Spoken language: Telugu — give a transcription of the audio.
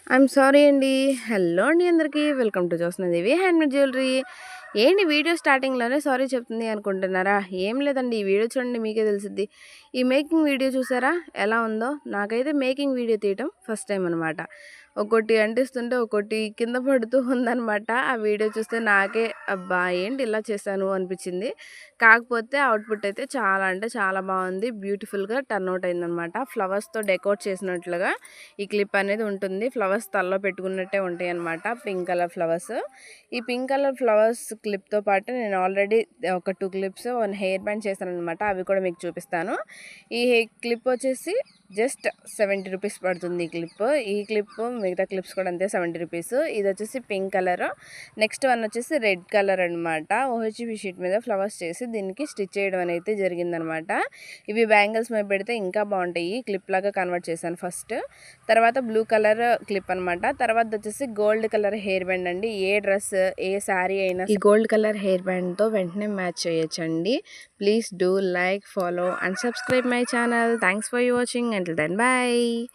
ఐఎమ్ సారీ అండి. హలో అండి అందరికీ. Welcome to Jyotsnadevi handmade jewellery. ఏంటి వీడియో స్టార్టింగ్లోనే సారీ చెప్తుంది అనుకుంటున్నారా? ఏం లేదండి, ఈ వీడియో చూడండి మీకే తెలిసిద్ది. ఈ మేకింగ్ వీడియో చూసారా ఎలా ఉందో? నాకైతే మేకింగ్ వీడియో తీయటం ఫస్ట్ టైం అనమాట. ఒక్కొక్కటి అంటిస్తుంటే ఒక్కొక్కటి కింద పడుతూ ఉందనమాట. ఆ వీడియో చూస్తే నాకే అబ్బా ఏంటి ఇలా చేశాను అనిపించింది. కాకపోతే అవుట్పుట్ అయితే చాలా అంటే చాలా బాగుంది. బ్యూటిఫుల్గా టర్న్ అవుట్ అయిందనమాట. ఫ్లవర్స్తో డెకోరేట్ చేసినట్లుగా ఈ క్లిప్ అనేది ఉంటుంది. ఫ్లవర్స్ తలలో పెట్టుకున్నట్టే ఉంటాయి అనమాట. Pink colour flowers. ఈ పింక్ కలర్ ఫ్లవర్స్ క్లిప్తో పాటు నేను ఆల్రెడీ ఒక 2 క్లిప్స్ 1 హెయిర్ బ్యాండ్ చేశాను అనమాట. అవి కూడా మీకు చూపిస్తాను. ఈ క్లిప్ వచ్చేసి జస్ట్ 70 రూపీస్ పడుతుంది. ఈ క్లిప్ మిగతా క్లిప్స్ కూడా అంతే 70 రూపీస్. ఇది వచ్చేసి పింక్ కలర్. నెక్స్ట్ వన్ వచ్చేసి రెడ్ కలర్ అనమాట. ఓహెచ్పి షీట్ మీద ఫ్లవర్స్ చేసి దీనికి స్టిచ్ చేయడం అనేది జరిగిందనమాట. ఇవి బ్యాంగిల్స్ మీద పెడితే ఇంకా బాగుంటాయి. క్లిప్ లాగా కన్వర్ట్ చేశాను ఫస్ట్. తర్వాత బ్లూ కలర్ క్లిప్ అనమాట. తర్వాత వచ్చేసి గోల్డ్ కలర్ హెయిర్ బ్యాండ్ అండి. ఏ డ్రెస్ ఏ శారీ అయినా ఈ గోల్డ్ కలర్ హెయిర్ బ్యాండ్తో వెంటనే మ్యాచ్ చేయొచ్చండి. Please do like, follow and subscribe my channel. Thanks for watching. Until then, bye.